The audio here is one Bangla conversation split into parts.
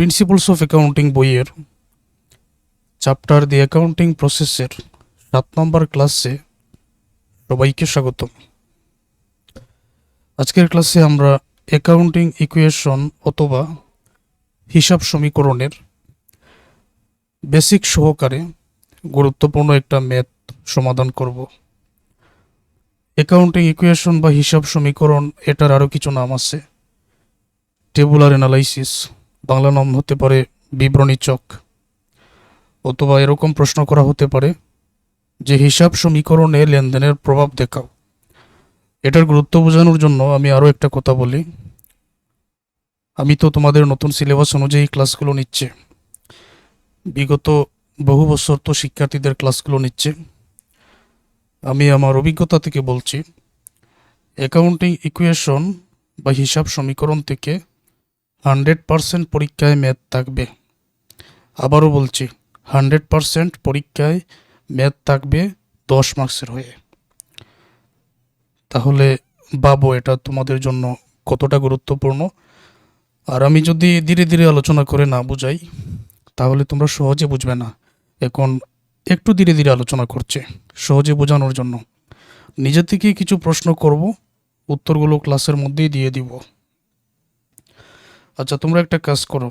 প্রিন্সিপালস অফ অ্যাকাউন্টিং বইয়ের চ্যাপ্টার দি অ্যাকাউন্টিং প্রসেসের 7 নম্বর ক্লাসে সবাইকে স্বাগতম। আজকের ক্লাসে আমরা অ্যাকাউন্টিং ইকুয়েশন অথবা হিসাব সমীকরণের বেসিক সহকারে গুরুত্বপূর্ণ একটা ম্যাথ সমাধান করব। অ্যাকাউন্টিং ইকুয়েশন বা হিসাব সমীকরণ এটার আরও কিছু নাম আছে। টেবুলার অ্যানালাইসিস, বাংলা নাম হতে পারে বিবরণী চক, অথবা এরকম প্রশ্ন করা হতে পারে যে হিসাব সমীকরণে লেনদেনের প্রভাব দেখাও। এটার গুরুত্ব বোঝানোর জন্য আমি আরও একটা কথা বলি। আমি তো তোমাদের নতুন সিলেবাস অনুযায়ী ক্লাসগুলো নিচ্ছে, বিগত বহু বছর তো শিক্ষার্থীদের ক্লাসগুলো নিচ্ছে। আমি আমার অভিজ্ঞতা থেকে বলছি, অ্যাকাউন্টিং ইকুয়েশন বা হিসাব সমীকরণ থেকে 100% পরীক্ষায় ম্যাথ থাকবে। আবারও বলছি, 100% পরীক্ষায় ম্যাথ থাকবে 10 মার্কসের হয়ে। তাহলে ভাবো এটা তোমাদের জন্য কতটা গুরুত্বপূর্ণ। আর আমি যদি ধীরে ধীরে আলোচনা করে না বুঝাই তাহলে তোমরা সহজে বুঝবে না। এখন একটু ধীরে ধীরে আলোচনা করছে সহজে বোঝানোর জন্য। নিজে থেকেই কিছু প্রশ্ন করব, উত্তরগুলো ক্লাসের মধ্যেই দিয়ে দিব। আচ্ছা, তোমরা একটা কাজ করো,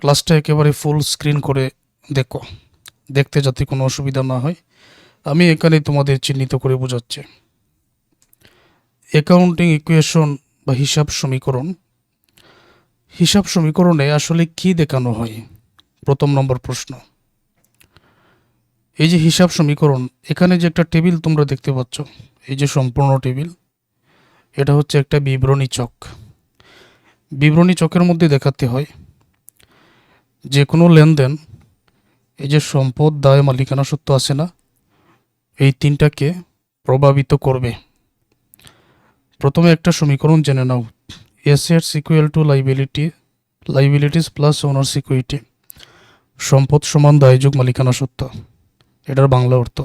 ক্লাসটা একেবারে ফুল স্ক্রিন করে দেখো, দেখতে যাতে কোনো অসুবিধা না হয়। আমি এখানে তোমাদের চিহ্নিত করে বোঝাচ্ছি। অ্যাকাউন্টিং ইকুয়েশন বা হিসাব সমীকরণ, হিসাব সমীকরণে আসলে কি দেখানো হয়? প্রথম নম্বর প্রশ্ন। এই যে হিসাব সমীকরণ, এখানে যে একটা টেবিল তোমরা দেখতে পাচ্ছ, এই যে সম্পূর্ণ টেবিল, এটা হচ্ছে একটা বিবরণী চক। বিবরণী চকের মধ্যে দেখাতে হয় যে কোনো লেনদেন, এই যে সম্পদ, দায়, মালিকানা সত্ত্ব আছে না, এই তিনটাকে প্রভাবিত করবে। প্রথমে একটা সমীকরণ জেনে নাও, assets equal to liabilities plus owners equity. সম্পদ সমান দায় যোগ মালিকানা সত্ত্ব, এটার বাংলা অর্থ।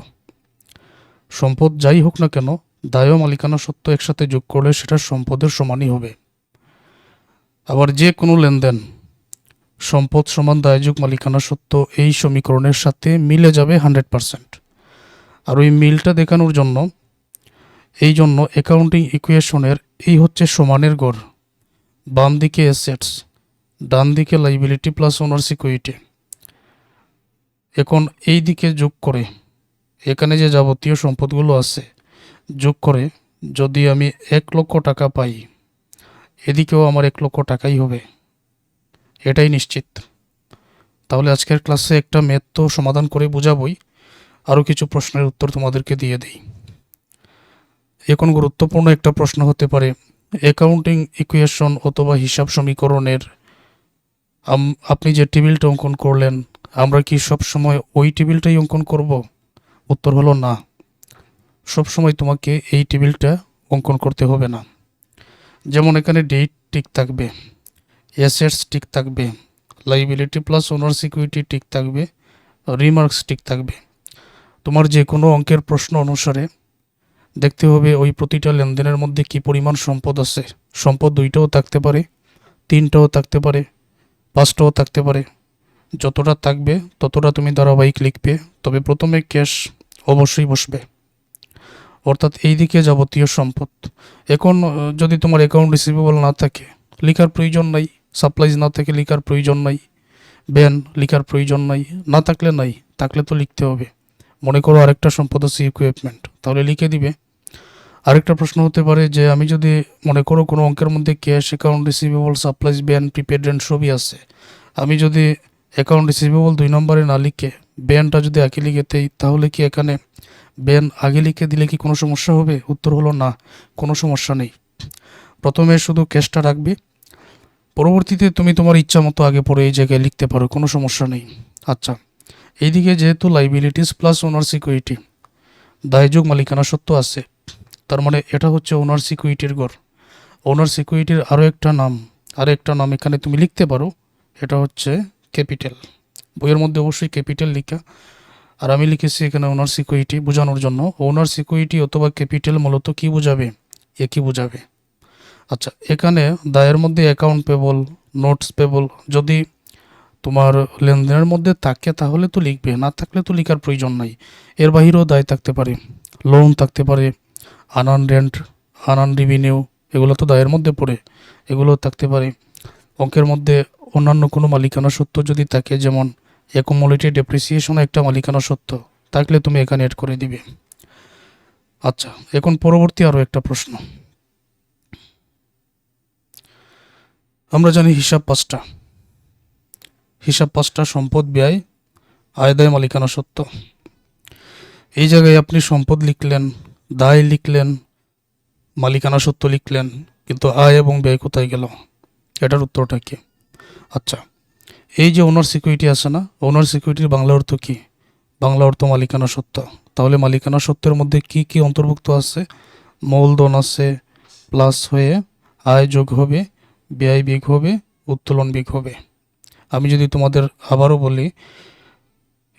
সম্পদ যাই হোক না কেন, দায় ও মালিকানা সত্ত্ব একসাথে যোগ করলে সেটা সম্পদের সমানই হবে। আবার যে কোনো লেনদেন সম্পদ সমান দায় যোগ মালিকানা সত্ত্ব এই সমীকরণের সাথে মিলে যাবে 100%। আর ওই মিলটা দেখানোর জন্য এই জন্য অ্যাকাউন্টিং ইকুয়েশনের এই হচ্ছে সমানের গড়। বাম দিকে অ্যাসেটস, ডান দিকে লাইবিলিটি প্লাস ওনার্স ইকুইটি। এখন এই দিকে যোগ করে এখানে যে যাবতীয় সম্পদগুলো আছে যোগ করে যদি আমি 1 লক্ষ টাকা পাই, এদিকেও আমার 1 লক্ষ টাকাই হবে, এটাই নিশ্চিত। তাহলে আজকের ক্লাসে একটা ম্যাথ তো সমাধান করে বোঝাবই, আরও কিছু প্রশ্নের উত্তর তোমাদেরকে দিয়ে দিই। এখন গুরুত্বপূর্ণ একটা প্রশ্ন হতে পারে, অ্যাকাউন্টিং ইকুয়েশন অথবা হিসাব সমীকরণের আপনি যে টেবিলটা অঙ্কন করলেন, আমরা কি সব সময় ওই টেবিলটাই অঙ্কন করব? উত্তর হলো না, সব সময় তোমাকে এই টেবিলটা অঙ্কন করতে হবে না। যেমন এখানে ডেট ঠিক থাকবে, অ্যাসেটস ঠিক থাকবে, লাইবিলিটি প্লাস ওনার্স ইকুইটি ঠিক থাকবে, রিমার্কস ঠিক থাকবে। তোমার যে কোনো অঙ্কের প্রশ্ন অনুসারে দেখতে হবে ওই প্রতিটা লেনদেনের মধ্যে কি পরিমাণ সম্পদ আছে। সম্পদ 2টাও থাকতে পারে, 3টাও থাকতে পারে, 5টাও থাকতে পারে। যতটা থাকবে ততটা তুমি ধারাবাহিক লিখবে, তবে প্রথমে ক্যাশ অবশ্যই বসবে, অর্থাৎ এই দিকে যাবতীয় সম্পদ। এখন যদি তোমার অ্যাকাউন্ট রিসিভেবল না থাকে লেখার প্রয়োজন নাই, সাপ্লাইজ না থাকে লেখার প্রয়োজন নাই, ব্যান লেখার প্রয়োজন নাই, না থাকলে নাই, থাকলে তো লিখতে হবে। মনে করো আরেকটা সম্পদ আছে ইকুইপমেন্ট, তাহলে লিখে দিবে। আরেকটা প্রশ্ন হতে পারে যে আমি যদি মনে করো কোনো অঙ্কের মধ্যে ক্যাশ, অ্যাকাউন্ট রিসিভেবল, সাপ্লাইজ, ব্যান, প্রিপেড রেন্ট সবই আছে, আমি যদি অ্যাকাউন্ট রিসিভেবল 2 নম্বরে না লিখে ব্যানটা যদি আগে লিখে দেই, তাহলে কি এখানে ব্যান আগে লিখে দিলে কি কোনো সমস্যা হবে? উত্তর হলো না, কোনো সমস্যা নেই। প্রথমে শুধু ক্যাশটা রাখবে, পরবর্তীতে তুমি তোমার ইচ্ছা মতো আগে পরে এই জায়গায় লিখতে পারো, কোনো সমস্যা নেই। আচ্ছা, এইদিকে যেহেতু লাইবিলিটিস প্লাস ওনার্স ইকুইটি, দায় যোগ মালিকানা সত্ত্ব আছে, তার মানে এটা হচ্ছে ওনার্স ইকুইটির গড়। ওনার্স ইকুইটির আরও একটা নাম এখানে তুমি লিখতে পারো, এটা হচ্ছে ক্যাপিটাল। বইয়ের মধ্যে অবশ্যই ক্যাপিটাল লেখা, আর আমি লিখেছি এখানে ওনার্স ইকুইটি বোঝানোর জন্য। ওনার্স ইকুইটি অথবা ক্যাপিটাল মূলত কি বোঝাবে? একই বোঝাবে। আচ্ছা, এখানে দায়ের মধ্যে অ্যাকাউন্ট পেবল, নোটস পেবল যদি তোমার লেনদেনের মধ্যে থাকে তাহলে তো লিখবে, না থাকলে তো লেখার প্রয়োজন নাই। এর বাহিরেও দায় থাকতে পারে, লোন থাকতে পারে, আনান রেন্ট, আনান রেভিনিউ, এগুলো তো দায়ের মধ্যে পড়ে, এগুলো থাকতে পারে। অঙ্কের মধ্যে অন্যান্য কোনো মালিকানা সত্ত্ব যদি থাকে, যেমন অ্যাকুমুলেটেড ডেপ্রিসিয়েশন একটা মালিকানা সত্ত্ব থাকলে তুমি এখানে অ্যাড করে দিবে। আচ্ছা, এখন পরবর্তী আরও একটা প্রশ্ন। আমরা জানি হিসাব পাঁচটা, সম্পদ, ব্যয়, আয়, দায়, মালিকানা সত্ত্ব। এই জায়গায় আপনি সম্পদ লিখলেন, দায় লিখলেন, মালিকানা সত্ত্ব লিখলেন, কিন্তু আয় এবং ব্যয় কোথায় গেল? এটার উত্তরটা কি? আচ্ছা, এই যে ওনার সিকিউরিটি আছে না, ওনার সিকিউরিটির বাংলা অর্থ কি? বাংলা অর্থ মালিকানা সত্ত্ব। তাহলে মালিকানা সত্ত্বের মধ্যে কি কি অন্তর্ভুক্ত আছে? মূলধন আছে, প্লাস হয়ে আয় যোগ হবে, ব্যয় বিয়োগ হবে, উত্তোলন বিয়োগ হবে। আমি যদি তোমাদের আবারও বলি,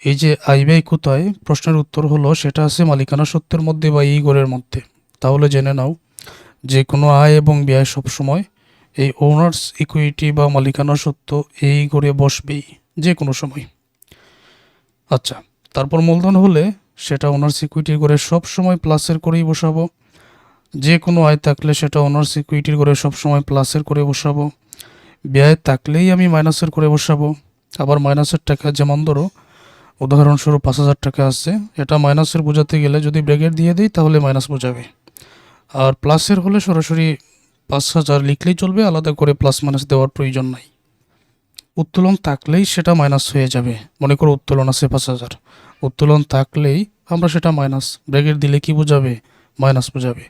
এই যে আয় ব্যয় কোথায়, প্রশ্নের উত্তর হলো সেটা আছে মালিকানা সত্ত্বের মধ্যে বা এই গড়ের মধ্যে। তাহলে জেনে নাও যে কোনো আয় এবং ব্যয় সবসময় এই ওনার্স ইকুইটি বা মালিকানা সত্ত্ব এই গড়ে বসবেই যে কোনো সময়। আচ্ছা, তারপর মূলধন হলে সেটা ওনার্স ইকুইটির গড়ে সবসময় প্লাসের করেই বসাবো। যে কোনো আয় থাকলে সেটা ওনার্স ইকুইটির গড়ে সবসময় প্লাসের করে বসাবো। ব্যয় থাকলেই আমি মাইনাসের করে বসাবো। আবার মাইনাসের টাকা, যেমন ধরো উদাহরণস্বরূপ 5,000 টাকা আছে, এটা মাইনাসের বোঝাতে গেলে যদি ব্র্যাকেট দিয়ে দিই তাহলে মাইনাস বোঝাবে। আর প্লাসের হলে সরাসরি 5,000 লিখলেই চলবে, আলাদা করে প্লাস মাইনাস দেওয়ার প্রয়োজন নাই। উত্তোলন থাকলেই সেটা মাইনাস হয়ে যাবে। মনে করো উত্তোলন আছে 5,000, উত্তোলন থাকলেই আমরা সেটা মাইনাস, ব্র্যাকেট দিলে কি বোঝাবে? মাইনাস বোঝাবে।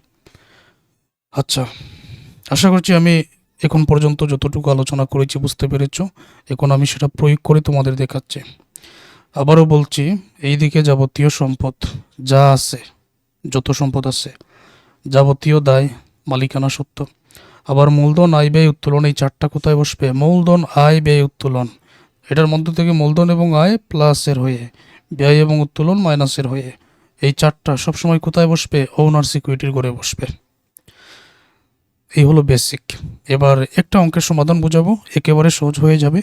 আচ্ছা, আশা করছি আমি এখন পর্যন্ত যতটুকু আলোচনা করেছি বুঝতে পেরেছ। এখন আমি সেটা প্রয়োগ করে তোমাদের দেখাচ্ছি। আবারও বলছি, এই দিকে যাবতীয় সম্পদ যা আছে, যত সম্পদ আছে, যাবতীয় দায়, মালিকানা সত্ত্ব, আবার মূলধন, আয়, ব্যয়, উত্তোলন, এই চারটা কোথায় বসবে? মূলধন, আয়, ব্যয়, উত্তোলন। এটার মধ্য থেকে মূলধন এবং আয় প্লাসের হয়ে, ব্যয় এবং উত্তোলন মাইনাসের হয়ে, এই চারটা সবসময় কোথায় বসবে? ওনার সিকিউরিটির ঘরে বসবে। এই হলো বেসিক। এবার একটা অঙ্কের সমাধান বোঝাবো, একেবারে সহজ হয়ে যাবে।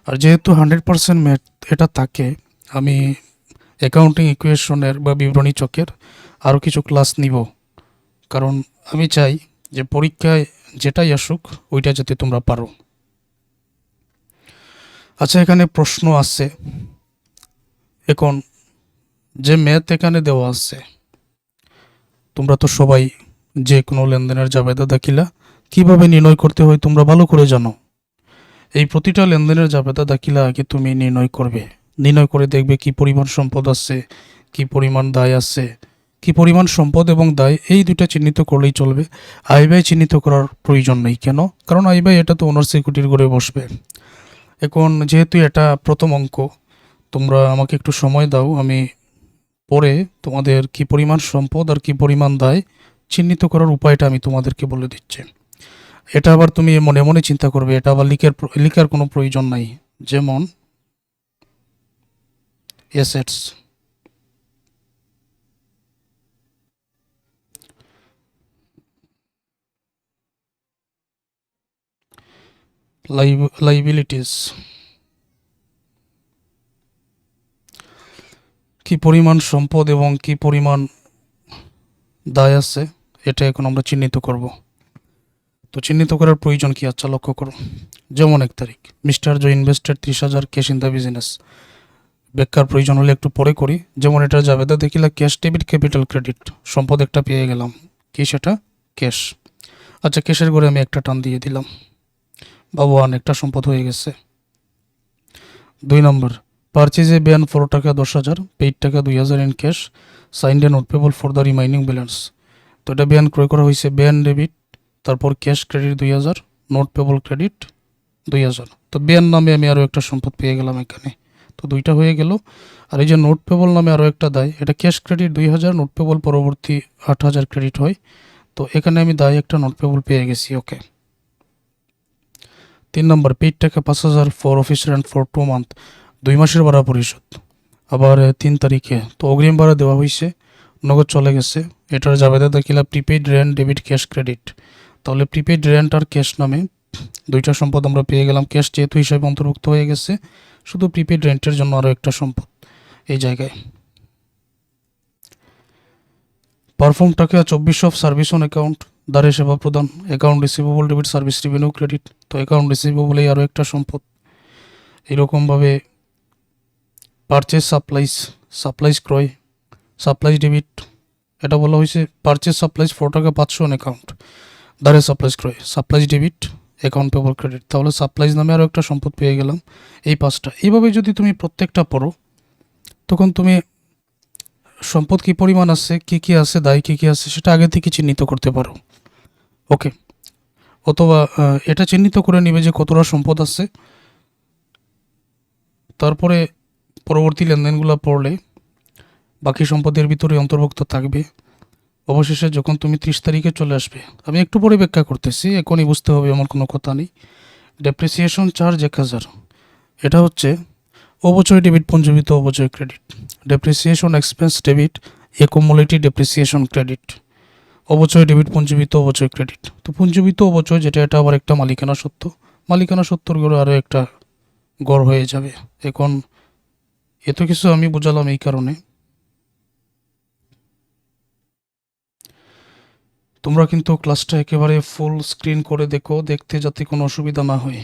আর যেহেতু 100% ম্যাথ এটা থাকে, আমি অ্যাকাউন্টিং ইকুয়েশনের বা বিবরণী চকের আরও কিছু ক্লাস নিব, কারণ আমি চাই যে পরীক্ষায় যেটাই আসুক ওইটা যাতে তোমরা পারো। আচ্ছা, এখানে প্রশ্ন আছে। এখন যে ম্যাথ এখানে দেওয়া আছে, তোমরা তো সবাই যে কোনো লেনদেনের জাবেদা দাখিলা কিভাবে নির্ণয় করতে হয় তোমরা ভালো করে জানো। এই প্রতিটা লেনদেনের জাবেদা দাখিলা আগে তুমি নির্ণয় করবে। নির্ণয় করে দেখবে কি পরিমাণ সম্পদ আছে, কি পরিমাণ দায় আছে, কি পরিমাণ সম্পদ এবং দায় এই দুইটা চিহ্নিত করলেই চলবে। আয় ব্যয় চিহ্নিত করার প্রয়োজন নেই। কেন? কারণ আয় ব্যয় এটা তো ওনার সিকিউরিটির করে বসবে। এখন যেহেতু এটা প্রথম অঙ্ক, তোমরা আমাকে একটু সময় দাও, আমি পরে তোমাদের কি পরিমাণ সম্পদ আর কি পরিমাণ দায় চিহ্নিত করার উপায়টা আমি তোমাদেরকে বলে দিচ্ছি। এটা আবার তুমি মনে মনে চিন্তা করবে, এটা আবার লিখার কোনো প্রয়োজন নাই। যেমন অ্যাসেটস, লাইবিলিটিস, কি পরিমাণ সম্পদ এবং কি পরিমাণ দায় আছে এটা এখন আমরা চিহ্নিত করব। তো চিহ্নিত করার প্রয়োজন কি? আচ্ছা, লক্ষ্য করো। যেমন 1 তারিখ, mister Joy invested 30,000 cash in the business. ব্যাখ্যার প্রয়োজন হলে একটু পরে করি। যেমন এটা জাবেদা দেখিলা ক্যাশ ডেবিট ক্যাপিটাল ক্রেডিট, সম্পদ একটা পেয়ে গেলাম, কি সেটা? ক্যাশ। আচ্ছা, ক্যাশের ঘরে আমি একটা টান দিয়ে দিলাম, বাবুয়ান একটা সম্পদ হয়ে গেছে। 2 নম্বর, পারচেজে বেয়ান 4 টাকা 10,000, পেইড টাকা 2,000 in cash, signed A note payable for the remaining balance. তো এটা বেয়ান ক্রয় করা হয়েছে, বেয়ান ডেবিট, তারপর cash credit 2,000, note payable credit 2,000। তো বেয়ান নামে আমি আরও একটা সম্পদ পেয়ে গেলাম এখানে, তো দুইটা হয়ে গেল। আর এই যে নোট পেবল নামে আরও একটা দায়, এটা ক্যাশ ক্রেডিট 2,000, নোট পেবল পরবর্তী 8,000 ক্রেডিট হয়। তো এখানে আমি দায় একটা নোট পেবল পেয়ে গেছি। ওকে। 3 নম্বর, পেইড টাকা 5,000 for office rent for 2 month, 2 মাসের ভাড়া পরিশোধ। আবার 3 তারিখে তো অগ্রিম ভাড়া দেওয়া হয়েছে, নগদ চলে গেছে। এটার জাবেদা দেখিলা prepaid rent debit cash credit. তাহলে প্রিপেইড রেন্ট আর ক্যাশ নামে দুইটা সম্পদ আমরা পেয়ে গেলাম। ক্যাশ যেহেতু হিসাবে অন্তর্ভুক্ত হয়ে গেছে, শুধু প্রিপেড রেন্টের জন্য আরও একটা সম্পদ এই জায়গায়। পারফর্ম টাকা 24 অফ সার্ভিস অন অ্যাকাউন্ট, দ্বারে সেবা প্রদান, account receivable debit, service revenue credit. তো অ্যাকাউন্ট রিসিভেবলেই আরও একটা সম্পদ। এরকমভাবে পারচেস সাপ্লাইজ, সাপ্লাইজ ক্রয়, সাপ্লাইজ ডেবিট, এটা বলা হয়েছে পারচেস সাপ্লাইজ 4 টাকা 500 অন অ্যাকাউন্ট, দ্বারে সাপ্লাইজ ক্রয়, supplies debit, account payable credit. তাহলে সাপ্লাইজ নামে আরও একটা সম্পদ পেয়ে গেলাম। এই 5টা এইভাবে যদি তুমি প্রত্যেকটা পড়ো, তখন তুমি সম্পদ কী পরিমাণ আছে, কী কী আছে, দায় কী কী আছে, সেটা আগে থেকে চিহ্নিত করতে পারো। ওকে, অথবা এটা চিহ্নিত করে নিবে যে কতটা সম্পদ আছে। তারপরে পরবর্তী লেনদেনগুলো পড়লে বাকি সম্পদের ভিতরে অন্তর্ভুক্ত থাকবে। অবশেষে যখন তুমি 30 তারিখে চলে আসবে, আমি একটু পরে ব্যাখ্যা করতেছি, এখনই বুঝতে হবে এমন কোনো কথা নেই। ডেপ্রিসিয়েশন চার্জ 1000, এটা হচ্ছে অবচয় ডেবিট, পঞ্জীবিত অবচয় credit. Depreciation expense debit, accumulated depreciation credit. অবচয় ডেবিট, পঞ্জীবিত অবচয় ক্রেডিট। তো পঞ্জীবিত অবচয় যেটা, এটা আবার একটা মালিকানা সত্ত্ব। মালিকানা সত্ত্বর গড়ে আরও একটা গড় হয়ে যাবে। এখন এত কিছু আমি বোঝালাম এই কারণে, তোমরা কিন্তু ক্লাসটা একেবারে ফুল স্ক্রিন করে দেখো, দেখতে যাতে কোনো অসুবিধা না হয়।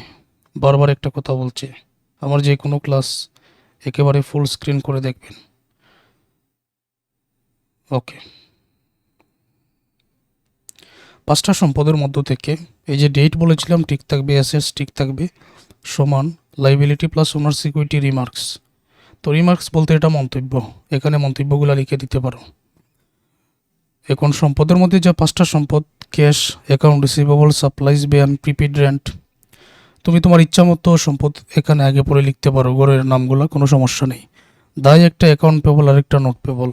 বারবার একটা কথা বলছি, আমার যে কোনো ক্লাস একেবারে ফুল স্ক্রিন করে দেখবেন। ওকে, 5টা সম্পদের মধ্য থেকে এই যে ডেট বলেছিলাম ঠিক থাকবে, অ্যাসেটস ঠিক থাকবে, সমান লাইবিলিটি প্লাস ওনার সিকিউরিটি রিমার্কস। তো রিমার্কস বলতে এটা মন্তব্য, এখানে মন্তব্যগুলো লিখে দিতে পারো। এখন সম্পদের মধ্যে যে 5টা সম্পদ, ক্যাশ, অ্যাকাউন্ট রিসিভেবল, সাপ্লাইজ বেয়ান, প্রিপেড রেন্ট, তুমি তোমার ইচ্ছা মতো সম্পদ এখানে আগে পরে লিখতে পারো গড়ের নামগুলো, কোনো সমস্যা নেই। দায় একটা অ্যাকাউন্ট পেবল আর একটা নোট পেবল।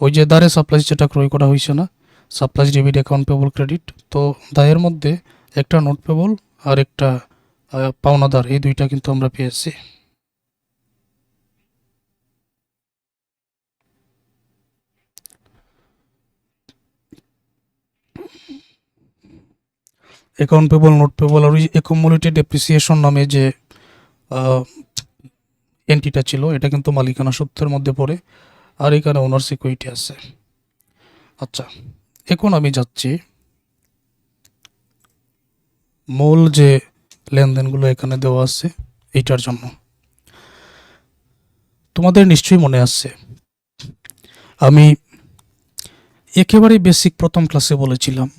ওই যে দারে সাপ্লাইজ যেটা ক্রয় করা হয়েছে না, supplies debit, account payable credit. তো দায়ের মধ্যে একটা নোট পেবল আর একটা পাওনাদার, এই দুইটা কিন্তু আমরা পেয়েছি। অ্যাকাউন্ট পেবল, নোট পেবল আর ওই অ্যাকুমুলেটেড ডেপ্রিসিয়েশন নামে যে এন্টিটা ছিল, এটা কিন্তু মালিকানা সত্ত্বের মধ্যে পড়ে, আর এখানে ওনার সিকিউরিটি আছে। আচ্ছা, এখন আমি যাচ্ছি মূল যে লেনদেনগুলো এখানে দেওয়া আছে এইটার জন্য। তোমাদের নিশ্চয়ই মনে আছে, আমি একেবারেই বেসিক প্রথম ক্লাসে বলেছিলাম,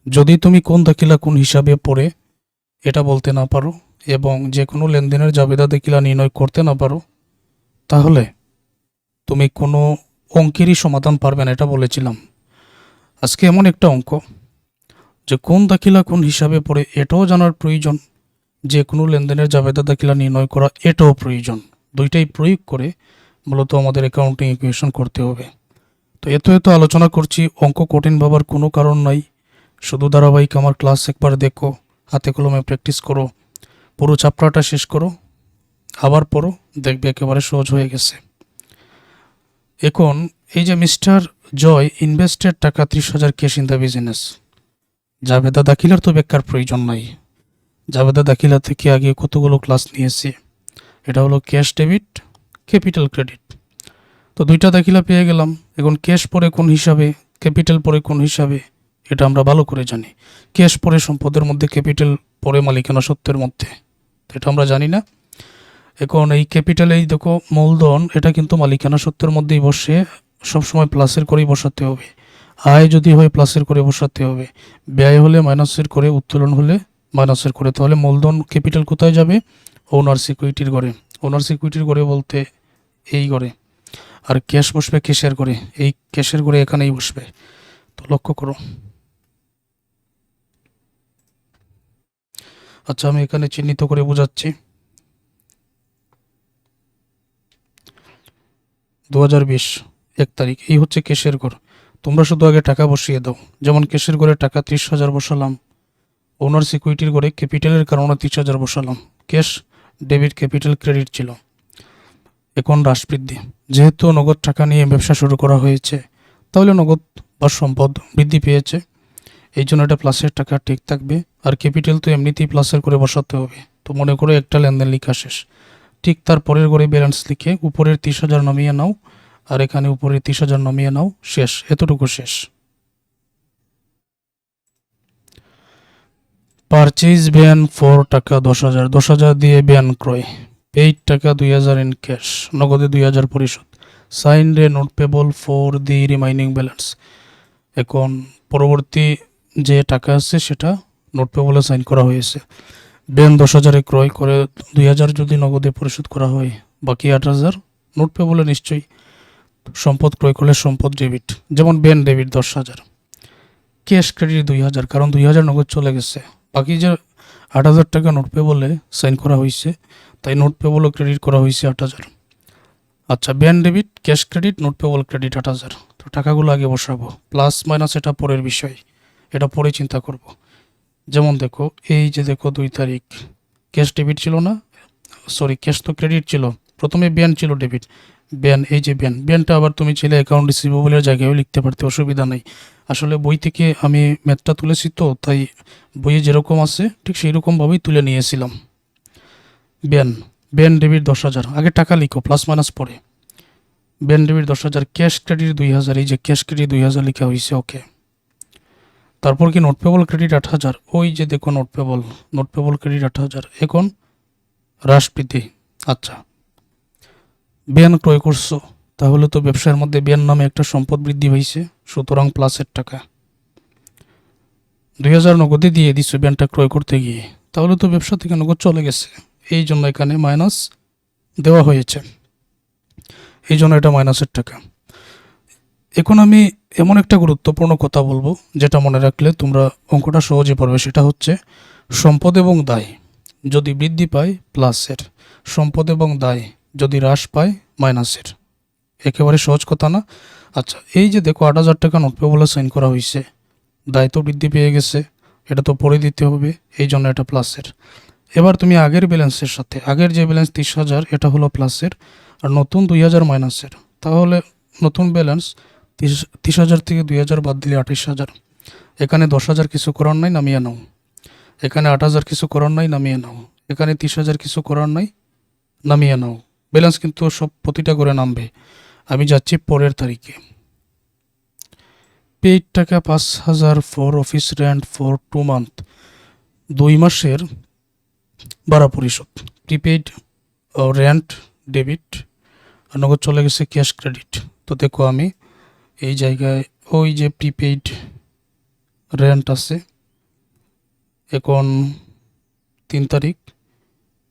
যদি তুমি কোন দাখিলা কোন হিসাবে পড়ে এটা বলতে না পারো এবং যে কোনো লেনদেনের জাবেদা দাখিলা নির্ণয় করতে না পারো, তাহলে তুমি কোনো অঙ্কেরই সমাধান পারবে না, এটা বলেছিলাম। আজকে এমন একটা অঙ্ক যে কোন দাখিলা কোন হিসাবে পড়ে এটাও জানার প্রয়োজন, যে কোনো লেনদেনের জাবেদা দাখিলা নির্ণয় করা এটাও প্রয়োজন। দুইটাই প্রয়োগ করে মূলত আমাদের অ্যাকাউন্টিং ইকুয়েশন করতে হবে। তো এত আলোচনা করছি, অঙ্ক কঠিন ভাবার কোনো কারণ নাই। শুধু ধারাবাহিক আমার ক্লাস একবার দেখো, হাতে কলমে প্র্যাকটিস করো, পুরো চ্যাপ্টারটা শেষ করো, আবার পড়ো, দেখবে একেবারে সহজ হয়ে গেছে। এখন এই যে মিস্টার জয় ইনভেস্টেড টাকা 30,000 ক্যাশ ইন দ্য বিজনেস, জাবেদা দাখিলার তো ব্যাখ্যার প্রয়োজন নাই। জাবেদা দাখিলা থেকে আগে কতগুলো ক্লাস নিয়েছি। এটা হলো ক্যাশ ডেবিট, ক্যাপিটাল ক্রেডিট। তো দুইটা দাখিলা পেয়ে গেলাম। এখন ক্যাশ পরে কোন হিসাবে, ক্যাপিটাল পরে কোন হিসাবে, এটা আমরা ভালো করে জানি। ক্যাশ পরে সম্পদের মধ্যে, ক্যাপিটাল পরে মালিকানা সত্ত্বের মধ্যে, এটা আমরা জানি না। এখন এই ক্যাপিটালেই দেখো মূলধন, এটা কিন্তু মালিকানা সত্ত্বের মধ্যেই বসে, সবসময় প্লাসের করেই বসাতে হবে। আয় যদি হয় প্লাসের করে বসাতে হবে, ব্যয় হলে মাইনাসের করে, উত্তোলন হলে মাইনাসের করে। তাহলে মূলধন ক্যাপিটাল কোথায় যাবে? ওনার সিকিউরিটির ঘরে। ওনার সিকিউরিটির ঘরে বলতে এই ঘরে। আর ক্যাশ বসবে ক্যাশের ঘরে, এই ক্যাশের ঘরে এখানেই বসবে। তো লক্ষ্য করো। আচ্ছা, আমি এখানে চিহ্নিত করে বোঝাচ্ছি। 2020 1 তারিখ, এই হচ্ছে ক্যাশের ঘর। তোমরা শুধু আগে টাকা বসিয়ে দাও। যেমন ক্যাশের ঘরে টাকা 30,000 বসালাম, ওনার সিকিউরিটির ঘরে ক্যাপিটালের কারণে 30,000 বসালাম। ক্যাশ ডেবিট, ক্যাপিটাল ক্রেডিট ছিল। এখন হ্রাস বৃদ্ধি, যেহেতু নগদ টাকা নিয়ে ব্যবসা শুরু করা হয়েছে, তাহলে নগদ বা সম্পদ বৃদ্ধি পেয়েছে, এই জন্য এটা প্লাসের টাকা ঠিক থাকবে। আর ক্যাপিটাল তো এমনিতেই প্লাসের করে বসাতে হবে। তো মনে করো একটা লেনদেন লেখা শেষ, ঠিক তার পরের ঘরে ব্যালেন্স লিখে উপরের 30,000 নামিয়ে নাও, আর এখানে উপরের 30,000 নামিয়ে নাও, শেষ, এতটুকু শেষ। পারচেজ ভ্যান 4 টাকা 10,000, 10,000 দিয়ে ভ্যান ক্রয়, পেইড টাকা 2,000 ইন ক্যাশ, নগদে 2,000 পরিশোধ, সাইন রে note payable for the remaining balance. এখন পরবর্তী যে টাকা আছে সেটা নোট পেবলে সাইন করা হয়েছে। ভ্যান 10,000-এ ক্রয় করে 2,000 যদি নগদে পরিশোধ করা হয়, বাকি 8,000 নোট পেবলে নিশ্চয়ই। সম্পদ ক্রয় করলে সম্পদ ডেবিট, যেমন ভ্যান ডেবিট 10,000, ক্যাশ ক্রেডিট 2,000, কারণ 2,000 নগদ চলে গেছে। বাকি যে 8,000 টাকা নোট পেবলে সাইন করা হয়েছে, তাই নোট পেবলও ক্রেডিট করা হয়েছে 8,000। আচ্ছা, van debit, cash credit, note payable credit 8,000। তো টাকাগুলো আগে বসাবো, প্লাস মাইনাস এটা পরের বিষয়, এটা পরে চিন্তা করব। যেমন দেখো, এই যে দেখো 2 তারিখ ক্যাশ ডেবিট ছিল না, সরি ক্যাশ তো ক্রেডিট ছিল, প্রথমে ব্যান ছিল ডেবিট, ব্যান, এই যে ব্যানটা আবার তুমি ছেলে অ্যাকাউন্ট রিসিভেবলের জায়গায়ও লিখতে পারতে, অসুবিধা নেই। আসলে বই থেকে আমি ম্যাথটা তুলেছি, তো তাই বইয়ে যেরকম আছে ঠিক সেই রকমভাবেই তুলে নিয়েছিলাম। ব্যান, ব্যান ডেবিট 10,000, আগে টাকা লিখো, প্লাস মাইনাস পরে। ব্যান ডেবিট 10,000, ক্যাশ ক্রেডিট 2,000, এই যে ক্যাশ ক্রেডিট 2,000 লেখা হয়েছে, ওকে। তারপর কি নোট পেবল ক্রেডিট 8,000, ওই যে দেখো নোট পেবল ক্রেডিট 8,000, এখন হ্রাস বৃদ্ধি। আচ্ছা, ব্যান ক্রয় করছো, তাহলে তো ব্যবসার মধ্যে ব্যান নামে একটা সম্পদ বৃদ্ধি হয়েছে, সুতরাং প্লাসের টাকা। 2,000 নগদে দিয়ে দিচ্ছ ব্যানটা ক্রয় করতে গিয়ে, তাহলে তো ব্যবসা থেকে নগদ চলে গেছে, এই জন্য এখানে মাইনাস দেওয়া হয়েছে, এই জন্য এটা মাইনাসের টাকা। এখন আমি এমন একটা গুরুত্বপূর্ণ কথা বলবো, যেটা মনে রাখলে তোমরা অঙ্কটা সহজে পারবে। সেটা হচ্ছে সম্পদ এবং দায় যদি বৃদ্ধি পায় প্লাসের, সম্পদ এবং দায় যদি হ্রাস পায় মাইনাসের। একেবারে সহজ কথা না? আচ্ছা, এই যে দেখো 8,000 টাকা নোট পেবলে সাইন করা হয়েছে, দায় তো বৃদ্ধি পেয়ে গেছে, এটা তো পরে দিতে হবে, এই জন্য এটা প্লাসের। এবার তুমি আগের ব্যালেন্সের সাথে, আগের যে ব্যালেন্স 30,000 এটা হলো প্লাসের, আর নতুন 2,000 মাইনাসের, তাহলে নতুন ব্যালেন্স 30,000 থেকে 2,000 বাদ দিলে 28,000। এখানে 10,000 কিছু করার নাই, নামিয়ে নাও। এখানে 8,000 কিছু করার নাই, নামিয়ে নাও। এখানে 30,000 কিছু করার নাই, নামিয়ে নাও। ব্যালেন্স কিন্তু সব প্রতিটা করে নামবে। আমি যাচ্ছি পরের তারিখে। পেইড টাকা 5,000 for office rent for 2 month, 2 মাসের ভাড়া পরিশোধ, প্রিপেইড রেন্ট ডেবিট, আর নগদ চলে গেছে ক্যাশ ক্রেডিট। তো দেখো আমি এই জায়গায় ওই যে প্রিপেইড রেন্ট আছে, এখন 3 তারিখ,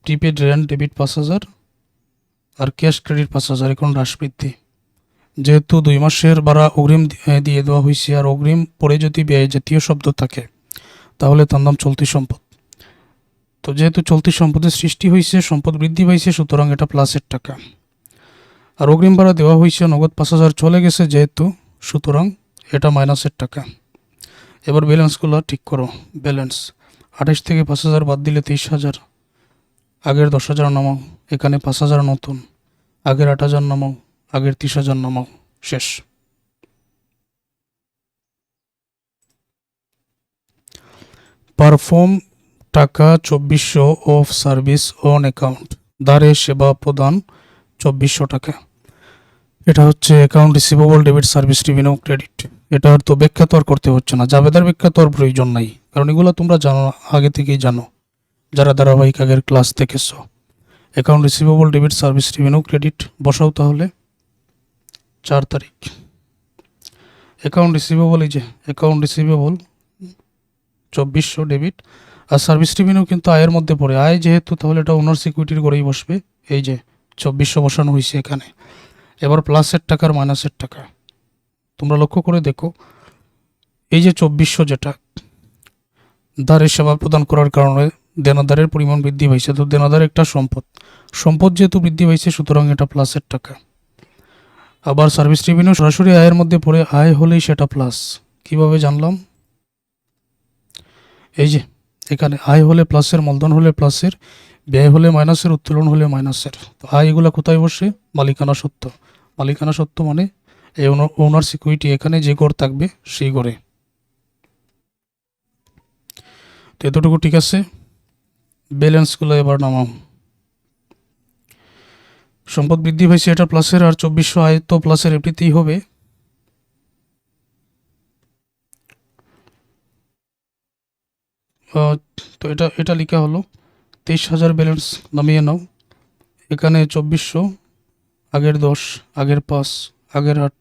প্রিপেইড রেন্ট ডেবিট 5,000 আর ক্যাশ ক্রেডিট 5,000, এখন হ্রাস বৃদ্ধি। যেহেতু 2 মাসের ভাড়া অগ্রিম দিয়ে দেওয়া হয়েছে, আর অগ্রিম পরে যদি ব্যয় জাতীয় শব্দ থাকে তাহলে তার নাম চলতি সম্পদ। তো যেহেতু চলতি সম্পদের সৃষ্টি হয়েছে, সম্পদ বৃদ্ধি পাইছে, সুতরাং এটা প্লাসের টাকা। আর অগ্রিম ভাড়া দেওয়া হয়েছে, নগদ 5,000 চলে গেছে যেহেতু, সুতরাং এটা মাইনাসের টাকা। এবার ব্যালেন্সগুলো ঠিক করো। ব্যালেন্স 28 থেকে 5,000 বাদ দিলে 23,000, আগের 10,000 নামাও, এখানে 5,000 নতুন, আগের 8,000 নামাও, আগের 30,000 নামাও, শেষ। পারফর্ম টাকা 2,400 অফ সার্ভিস অন অ্যাকাউন্ট, ধারে সেবা প্রদান 2,400 টাকা। এটা হচ্ছে account receivable debit service revenue credit. এটার তো ব্যাখ্যা তো আর করতে হচ্ছে না, জাবেদার ব্যাখ্যা তো আর প্রয়োজন নাই, কারণ এগুলো তোমরা জানো, আগে থেকেই জানো যারা ধারাবাহিক আগের ক্লাস দেখেছ। Account receivable debit service revenue credit বসাও তাহলে 4 তারিখ। অ্যাকাউন্ট রিসিভেবল, এই যে অ্যাকাউন্ট রিসিভেবল 2,400 ডেবিট, আর সার্ভিস রেভিনিউ কিন্তু আয়ের মধ্যে পড়ে, আয় যেহেতু তাহলে এটা ওনার সিকিউরিটির করেই বসবে। এই যে 2,400 বসানো হয়েছে এখানে। এবার প্লাসের টাকার মাইনাসের টাকা তোমরা লক্ষ্য করে দেখো, এই যে 2,400 যেটা ধারে সেবা প্রদান করার কারণে দেনাদারের পরিমাণ বৃদ্ধি পাইছে, তো দেনাদার একটা সম্পদ, সম্পদ যেহেতু বৃদ্ধি পাইছে সুতরাং এটা প্লাসের টাকা। আবার সার্ভিস রেভিনিউ সরাসরি আয়ের মধ্যে পড়ে, আয় হলেই সেটা প্লাস। কিভাবে জানলাম? এই যে এখানে আয় হলে প্লাসের, মূলধন হলে প্লাসের, ব্যয় হলে মাইনাসের, উত্তোলন হলে মাইনাসের। তো আয় এগুলো কোথায় বসে? মালিকানা সত্ত্ব। মালিকানা সত্ত্ব মানে এই ওনার সিকিউরিটি, এখানে যে গড় থাকবে সেই গড়ে। তো এতটুকু ঠিক আছে। ব্যালেন্সগুলো এবার নামাও। সম্পদ বৃদ্ধি পাইছে, এটা প্লাসের, আর 2400 আয় তো প্লাসের, এমনিতেই হবে। তো এটা এটা লেখা হলো 23,000 ব্যালেন্স নামিয়ে নাও। এখানে 2400, আগের 10, আগের 5, আগের 8,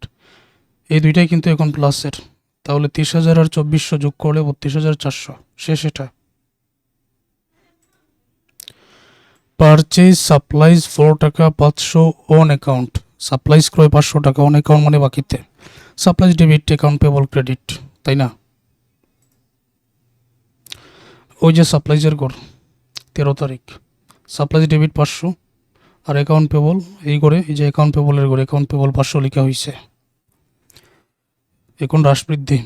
এই দুইটাই কিন্তু এখন প্লাসের। তাহলে 30,000 আর 2400 যোগ করলে 32,400, শেষ এটা। পারচেজ সাপ্লাইজ 4 টাকা 500 অন অ্যাকাউন্ট। সাপ্লাইজ ক্রয় 500 টাকা, অন অ্যাকাউন্ট মানে বাকিতে। Supplies debit, account payable credit, তাই না? ওই যে সাপ্লাইজের গড় 13 তারিখ, সাপ্লাইজ ডেবিট 500 আর অ্যাকাউন্ট পেবল এই করে, এই যে অ্যাকাউন্ট পেবলের গড়ে অ্যাকাউন্ট পেবল 500 লেখা হয়েছে। এখন হ্রাস বৃদ্ধি,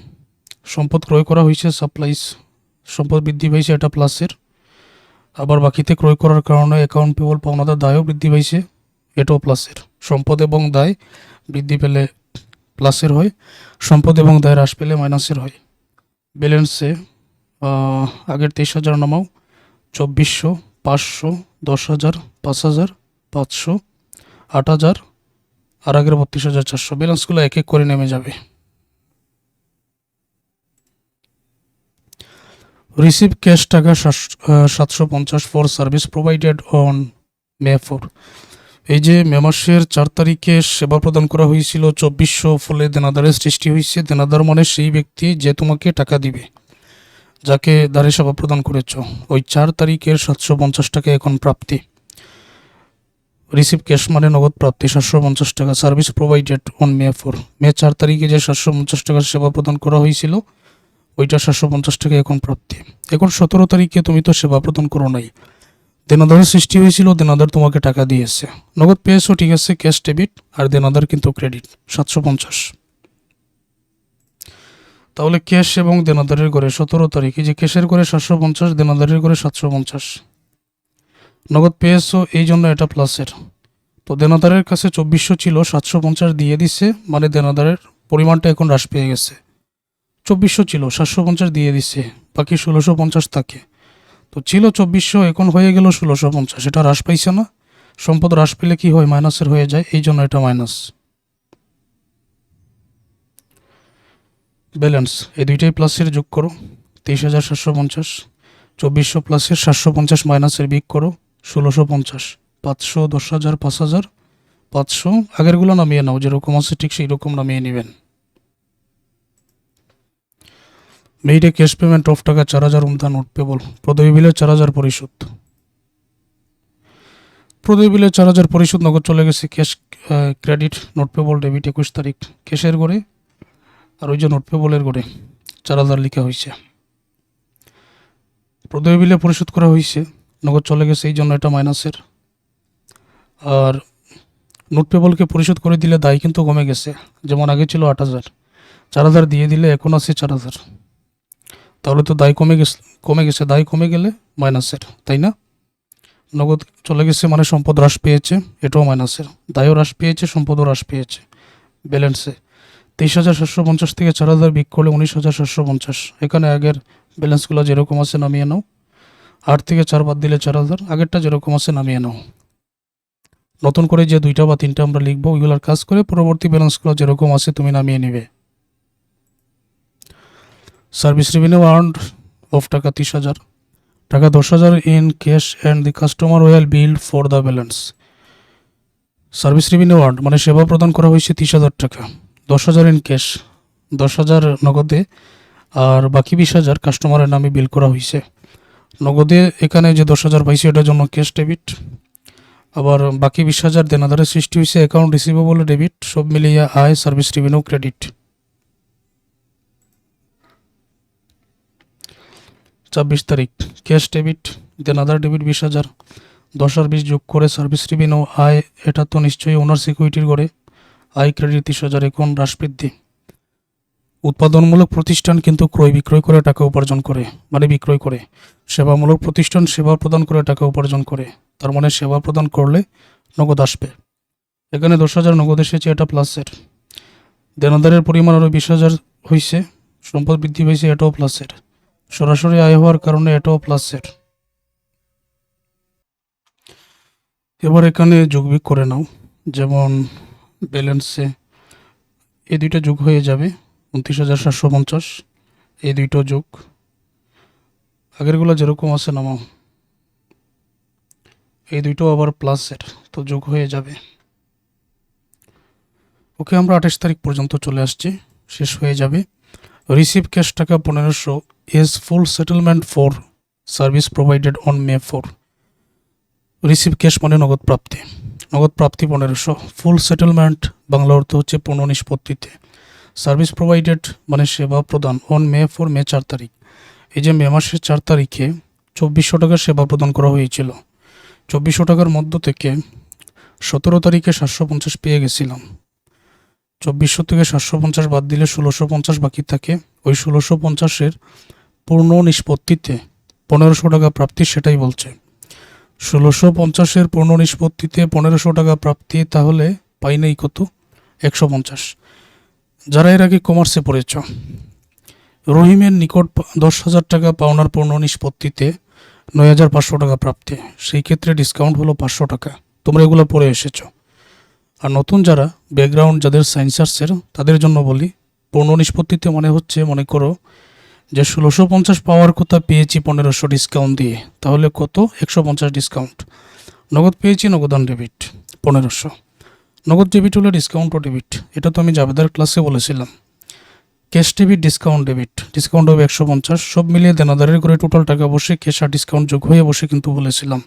সম্পদ ক্রয় করা হয়েছে, সাপ্লাইজ সম্পদ বৃদ্ধি পাইছে, এটা প্লাসের। আবার বাকিতে ক্রয় করার কারণে অ্যাকাউন্ট পেবল পাওনাদার দায়ও বৃদ্ধি পাইছে, এটাও প্লাসের। সম্পদ এবং দায় বৃদ্ধি পেলে প্লাসের হয়, সম্পদ এবং দায় হ্রাস পেলে মাইনাসের হয়। ব্যালেন্সে আগের 23,000 নামাও, 2400, 500, 10,000, 5,000, 500, 8,000 আর আগের 32,400। ব্যালেন্সগুলো এক এক করে নেমে যাবে। রিসিভ ক্যাশ টাকা 750 for service provided on May 4। এই যে মে মাসের 4 তারিখে সেবা প্রদান করা হয়েছিল 2400, ফলে দেনাদারের সৃষ্টি হয়েছে। দেনাদার মানে সেই ব্যক্তি যে তোমাকে টাকা দিবে, যাকে দ্বারে সেবা প্রদান করেছ। ওই 4 তারিখের 750 টাকা এখন প্রাপ্তি। রিসিভ ক্যাশ মানে নগদ প্রাপ্তি 750 টাকা। সার্ভিস প্রোভাইডেড অন মে 4, মে 4 তারিখে যে 750 টাকার সেবা প্রদান করা হয়েছিল ওইটা 750 টাকা এখন প্রাপ্তি। এখন 17 তারিখে তুমি তো সেবা প্রদান করো নাই, দেনাদারের সৃষ্টি হয়েছিল, দেনাদার তোমাকে টাকা দিয়েছে, নগদ পেয়েছো, ঠিক আছে, ক্যাশ ডেবিট, আর দেনাদার কিন্তু ক্রেডিট 750। তাহলে ক্যাশ এবং দেনাদারের ঘরে 17 তারিখে যে ক্যাশের ঘরে 750, দেনাদারের ঘরে 750, নগদ পেয়েছো, এই জন্য এটা প্লাসের। তো দেনাদারের কাছে 2400 ছিল, 750 দিয়ে দিছে, মানে দেনাদারের পরিমাণটা এখন হ্রাস পেয়ে গেছে। 2400 ছিল, 750 দিয়ে দিছে, বাকি 1650 থাকে। তো ছিল 2400, এখন হয়ে গেল 1650, এটা হ্রাস পাইছে না? সম্পদ হ্রাস পেলে কি হয়? মাইনাসের হয়ে যায়, এই জন্য এটা মাইনাস। ব্যালেন্স এই দুইটাই প্লাসের, যোগ করো 23,750, 2400 প্লাসের 750 মাইনাসের বিয়োগ করো 1650, 500, 10,000, 5,000, 500, আগেরগুলো নামিয়ে নাও, যেরকম আছে ঠিক সেই রকম নামিয়ে নেবেন। মেইডে ক্যাশ পেমেন্ট অফ টাকা 4,000 উমদা নোট পেবল। প্রদয় বিলে 4,000 পরিশোধ, প্রদয় বিলে 4,000 পরিশোধ, নগদ চলে গেছে। Cash credit, note payable debit 21 তারিখ, ক্যাশের গড়ে আর ওই যে নোট পেবলের গড়ে 4,000 লেখা হয়েছে। প্রদয় বিলে পরিশোধ করা হয়েছে, নগদ চলে গেছে, এই জন্য এটা মাইনাসের। আর নোট পেবলকে পরিশোধ করে দিলে দায় কিন্তু কমে গেছে, যেমন আগে ছিল 8,000, 4,000 দিয়ে দিলে এখন আছে 4,000, তাহলে তো দায় কমে গেছে, দায় কমে গেলে মাইনাসের, তাই না? নগদ চলে গেছে মানে সম্পদ হ্রাস পেয়েছে, এটাও মাইনাসের। দায়ও হ্রাস পেয়েছে, সম্পদও হ্রাস পেয়েছে। ব্যালেন্সে 23,750 থেকে 4,000 বিক করলে 19,750। এখানে আগের ব্যালেন্সগুলো যেরকম আছে নামিয়ে নাও, 8 থেকে 4 বাদ দিলে 4,000, আগেরটা যেরকম আছে নামিয়ে নাও। নতুন করে যে 2টা বা 3টা আমরা লিখবো, ওইগুলোর কাজ করে পরবর্তী ব্যালেন্সগুলো যেরকম আছে তুমি নামিয়ে নিবে। সার্ভিস রেভিনিউ আর্নড অফ টাকা 30,000, টাকা 10,000 in cash and the customer well bill for the balance. Service revenue earned মানে সেবা প্রদান করা হয়েছে 30,000 টাকা, 10,000 ইন ক্যাশ, 10,000 নগদে, আর বাকি 20,000 কাস্টমারের নামে বিল করা হয়েছে। নগদে এখানে যে 10,000 পাইছে এটার জন্য ক্যাশ ডেবিট, আবার বাকি 20,000 দেনাদারের সৃষ্টি হয়েছে, অ্যাকাউন্ট রিসিভেবল ডেবিট, সব মিলিয়ে আয় সার্ভিস রেভিনিউ ক্রেডিট। 24 তারিখ ক্যাশ ডেবিট, দেনাদার ডেবিট 20,000, 10 আর 20 যোগ করে সার্ভিস রেভিনিউ আয়, এটা তো নিশ্চয়ই ওনার সিকিউরিটির গড়ে, আয় ক্রেডিট 30,000, এখন হ্রাস বৃদ্ধি। উৎপাদনমূলক প্রতিষ্ঠান কিন্তু ক্রয় বিক্রয় করে টাকা উপার্জন করে, মানে বিক্রয় করে। সেবামূলক প্রতিষ্ঠান সেবা প্রদান করে টাকা উপার্জন করে, তার মানে সেবা প্রদান করলে নগদ আসবে। এখানে 10,000 নগদ এসেছে, এটা প্লাসের। দেনাদারের পরিমাণ আরও 20,000 হয়েছে, সম্পদ বৃদ্ধি হয়েছে, এটাও প্লাসের। সরাসরি আয় হওয়ার কারণে এটাও প্লাসের। এবার এখানে যোগবিয়োগ করে নাও, যেমন ব্যালেন্সে এই দুইটা যোগ হয়ে যাবে 29,750, এই দুইটা যোগ, আগেরগুলো যেরকম আছে নামাও, এই দুইটাও আবার প্লাসের, তো যোগ হয়ে যাবে। ওকে, আমরা 28 তারিখ পর্যন্ত চলে আসছি, শেষ হয়ে যাবে। রিসিভ ক্যাশ টাকা 1500 is full settlement for service provided on May 4। Receive cash মানে নগদ প্রাপ্তি, নগদ প্রাপ্তি 1500, ফুল সেটেলমেন্ট বাংলা অর্থ হচ্ছে পূর্ণ নিষ্পত্তিতে, সার্ভিস প্রোভাইডেড মানে সেবা প্রদান, অন May 4 মে 4 তারিখ। এই যে মে মাসের 4 তারিখে 2400 টাকার সেবা প্রদান করা হয়েছিল, 2400 টাকার মধ্য থেকে 17 তারিখে 750 পেয়ে গেছিলাম, 2400 থেকে 750 বাদ দিলে 1650 বাকি থাকে। ওই 1650-এর পূর্ণ নিষ্পত্তিতে 1500 টাকা প্রাপ্তি, সেটাই বলছে 1650-এর পূর্ণ নিষ্পত্তিতে 1500 টাকা প্রাপ্তি, তাহলে পাই নাই কত, 150। যারা এর আগে কমার্সে পড়েছ, রহিমের নিকট 10,000 টাকা পাওনার পূর্ণ নিষ্পত্তিতে 9,500 টাকা প্রাপ্তি, সেই ক্ষেত্রে ডিসকাউন্ট হলো 500 টাকা। তোমরা এগুলো পড়ে এসেছো। আর নতুন যারা ব্যাকগ্রাউন্ড যাদের সায়েন্সার্সের, তাদের জন্য বলি, পূর্ণ নিষ্পত্তিতে মনে হচ্ছে, মনে করো যে 1650 পাওয়ার কথা পেয়েছি 1500 ডিসকাউন্ট দিয়ে, তাহলে কত, 150 ডিসকাউন্ট। নগদ পেয়েছি, নগদান ডেবিট 1500, নগদ ডেবিট হলে ডিসকাউন্টও ডেবিট, এটা তো আমি জাবেদার ক্লাসে বলেছিলাম। Cash debit, discount debit, discount হবে 150, সব মিলিয়ে দেনাদারের করে টোটাল টাকা বসে ক্যাশ আর ডিসকাউন্ট যোগ হয়ে বসে কিন্তু বলেছিলাম।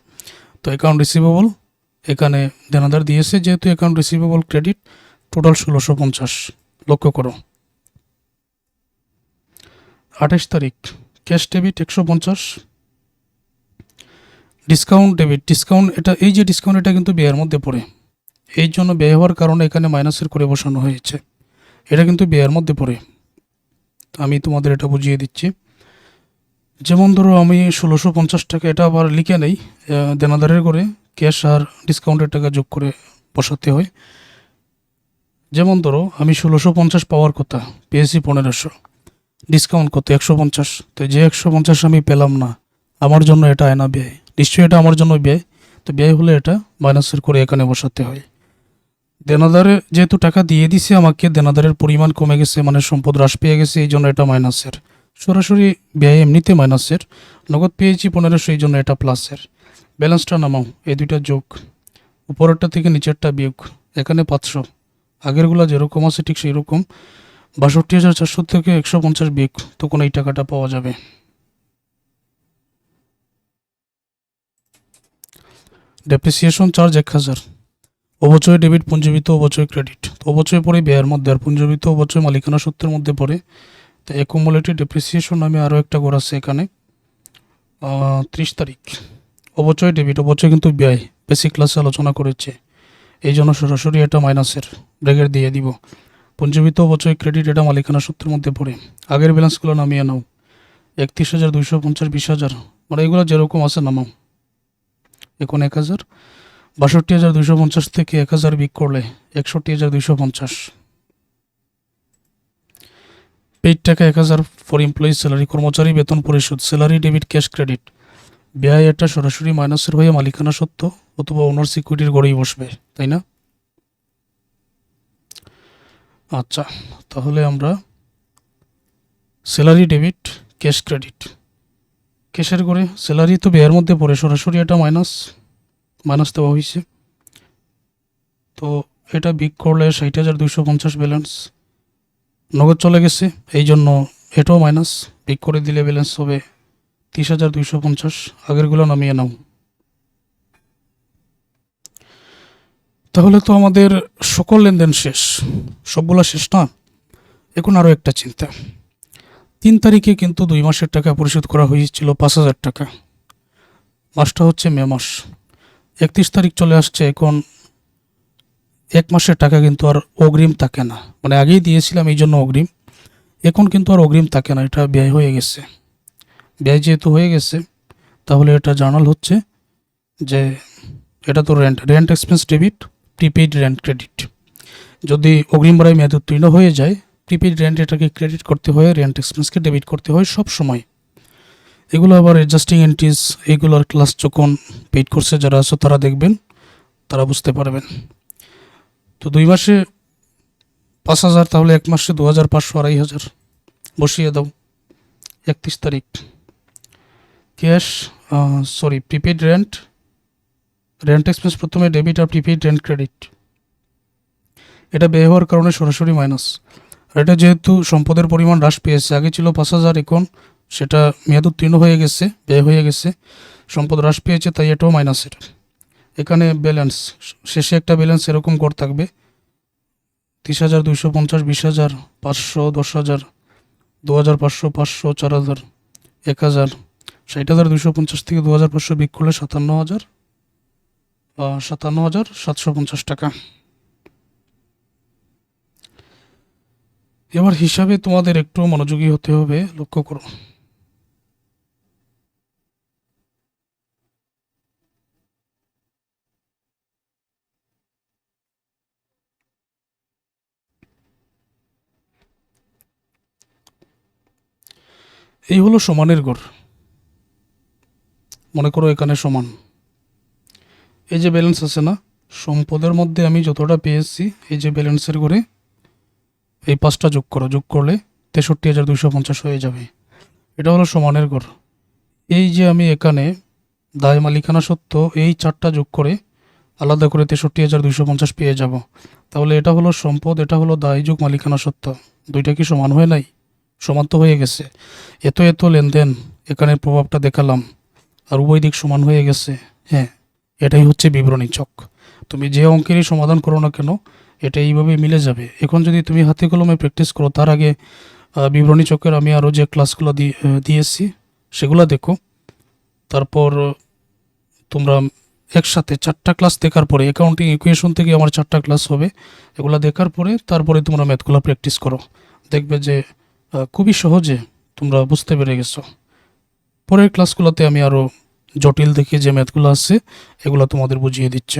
তো অ্যাকাউন্ট রিসিভেবল এখানে দেনাদার দিয়েছে, যেহেতু অ্যাকাউন্ট রিসিভেবল ক্রেডিট, টোটাল 1650। লক্ষ্য করো 28 তারিখ cash debit 150, discount debit, discount এটা, এই যে ডিসকাউন্ট, এটা কিন্তু ব্যয়ের মধ্যে পড়ে, এই জন্য ব্যয় হওয়ার কারণে এখানে মাইনাসের করে বসানো হয়েছে, এটা কিন্তু ব্যয়ের মধ্যে পড়ে। আমি তোমাদের এটা বুঝিয়ে দিচ্ছি। যেমন ধরো আমি 1650 টাকা, এটা আবার লিখে নেই, দেনাদারের করে ক্যাশ আর ডিসকাউন্টের টাকা যোগ করে বসাতে হয়। যেমন ধরো আমি 1650 পাওয়ার কথা পেয়েছি 1500, ডিসকাউন্ট কত, 150, তো যে 150 আমি পেলাম না, আমার জন্য এটা আয়না ব্যয়, নিশ্চয়ই এটা আমার জন্য ব্যয়, তো ব্যয় হলে এটা মাইনাসের করে এখানে বসাতে হয়। দেনাদারে যেহেতু টাকা দিয়ে দিছে আমাকে, দেনাদারের পরিমাণ কমে গেছে, মানে সম্পদ হ্রাস পেয়ে গেছে, এই জন্য এটা মাইনাসের। সরাসরি ব্যয় এমনিতে মাইনাসের, নগদ পেয়েছি 1500, এই জন্য এটা প্লাসের। ব্যালেন্সটা নামাও, এই দুইটা যোগ, উপরেরটা থেকে নিচেরটা বিয়োগ, এখানে 500, আগেরগুলো যেরকম আছে ঠিক সেই রকম, 62,400 থেকে 150 বিয়োগ, তখন এই টাকাটা পাওয়া যাবে। ডেপ্রিসিয়েশন চার্জ 1000, অবচয় ডেবিট, পুঞ্জীবিত অবচয় ক্রেডিট, অবচয় পড়ে ব্যয়ের মধ্যে, আর পুঞ্জীবিত অবচয় মালিকানা সত্ত্বের মধ্যে পড়ে। তো অ্যাকুমুলেটেড ডেপ্রিসিয়েশন নামে আরও একটা ঘর আছে এখানে। 30 তারিখ অবচয় ডেবিট, অবচয় কিন্তু ব্যয়, বেসিক ক্লাসে আলোচনা করেছে, এই জন্য সরাসরি এটা মাইনাসের, ব্র্যাকেট দিয়ে দিব। পুঞ্জীবিত অবচয় ক্রেডিট, এটা মালিকানা সত্ত্বের মধ্যে পড়ে। আগের ব্যালেন্সগুলো নামিয়ে নাও, 31,250, 20,000, মানে এগুলো যেরকম আছে নামাও। এখন 1000, 62,250 থেকে 1000 বিক করলে 61,250। পেইড টাকা 1000 ফর এমপ্লয়ি স্যালারি, কর্মচারী বেতন পরিশোধ, স্যালারি ডেবিট, ক্যাশ ক্রেডিট, ব্যয় এটা সরাসরি মাইনাসের হয়ে মালিকানা সত্ত্ব অথবা ওনার সিকিউরিটির গড়েই বসবে, তাই না? আচ্ছা, তাহলে আমরা স্যালারি ডেবিট, ক্যাশ ক্রেডিট, ক্যাশের করে স্যালারি তো ব্যয়ের মধ্যে পড়ে, সরাসরি এটা মাইনাস দেওয়া হয়েছে, তো এটা বিক করলে 60,250 ব্যালেন্স, নগদ চলে গেছে, এই জন্য এটাও মাইনাস, বিক করে দিলে ব্যালেন্স হবে 30,250, আগেরগুলো নামিয়ে নাও। তাহলে তো আমাদের সকল লেনদেন শেষ, সবগুলো শেষ না? এখন আরও একটা চিন্তা, 3 তারিখে কিন্তু 2 মাসের টাকা পরিশোধ করা হয়েছিল 5,000 টাকা, মাসটা হচ্ছে মে মাস, 31 তারিখ চলে আসছে, এখন 1 মাসের টাকা কিন্তু আর অগ্রিম থাকে না, মানে আগেই দিয়েছিলাম এই জন্য অগ্রিম, এখন কিন্তু আর অগ্রিম থাকে না, এটা ব্যয় হয়ে গেছে। ব্যয় যেহেতু হয়ে গেছে, তাহলে এটা জার্নাল হচ্ছে যে এটা তো rent expense debit, prepaid rent credit. যদি অগ্রিম বাড়ায় মেয়াদ উত্তীর্ণ হয়ে যায়, প্রিপেইড রেন্ট এটাকে ক্রেডিট করতে হয়, রেন্ট এক্সপেন্সকে ডেবিট করতে হয় সব সময়। এগুলো আবার অ্যাডজাস্টিং এন্ট্রিজ, এগুলোর ক্লাস যখন পেইড কোর্সে যারা আছো তারা দেখবেন, তারা বুঝতে পারবেন। তো 2 মাসে 5,000, তাহলে 1 মাসে 2,500, 2,500 বসিয়ে দাও। 31 তারিখ ক্যাশ, প্রিপেড রেন্ট এক্সপেন্স প্রথমে ডেবিট আর প্রিপেড রেন্ট ক্রেডিট, এটা ব্যয় হওয়ার কারণে সরাসরি মাইনাস। আর এটা যেহেতু সম্পদের পরিমাণ হ্রাস পেয়েছে, আগে ছিল 5,000, এখন সেটা মেয়াদ উত্তীর্ণ হয়ে গেছে, ব্যয় হয়ে গেছে, সম্পদ হ্রাস পেয়েছে, তাই এটাও মাইনাসের। এখানে ব্যালেন্স, শেষে একটা ব্যালেন্স এরকম গড় থাকবে 30,250, 20,000, 500, 10,000, 2,500, 500, 4,000, 1,000, 60,250 থেকে 2,500 বিক করলে 57,750 টাকা। এবার হিসাবে তোমাদের একটু মনোযোগী হতে হবে, লক্ষ্য করো। এই হলো সমানের গড়, মনে করো এখানে সমান। এই যে ব্যালেন্স আছে না, সম্পদের মধ্যে আমি যতটা পেয়েছি, এই যে ব্যালেন্সের ঘরে এই 5টা যোগ করো, যোগ করলে 63,250 হয়ে যাবে। এটা হলো সমানের গড়। এই যে আমি এখানে দায় মালিকানা সত্ত্ব এই 4টা যোগ করে আলাদা করে 63,250 পেয়ে যাব। তাহলে এটা হলো সম্পদ, এটা হলো দায় যোগ মালিকানা সত্ত্ব, দুইটা কি সমান হয় নাই? সমান তো হয়ে গেছে। এত এত লেনদেন, এখানের প্রভাবটা দেখালাম, আর উভয় দিক সমান হয়ে গেছে। হ্যাঁ, এটাই হচ্ছে বিবরণী চক। তুমি যে অঙ্কেরই সমাধান করো না কেন, এটা এইভাবে মিলে যাবে। এখন যদি তুমি হাতে কলমে প্র্যাকটিস করো, তার আগে বিবরণী চকের আমি আরও যে ক্লাসগুলো দিয়েছি সেগুলো দেখো। তারপর তোমরা একসাথে 4টা ক্লাস দেখার পরে, অ্যাকাউন্টিং ইকুয়েশন থেকে আমার 4টা ক্লাস হবে, এগুলো দেখার পরে তারপরে তোমরা ম্যাথগুলো প্র্যাকটিস করো। দেখবে যে খুবই সহজে তোমরা বুঝতে পেরে গেছো। পরের ক্লাসগুলোতে আমি আরও জটিল দেখে যে ম্যাথগুলো আছে এগুলো তোমাদের বুঝিয়ে দিচ্ছে।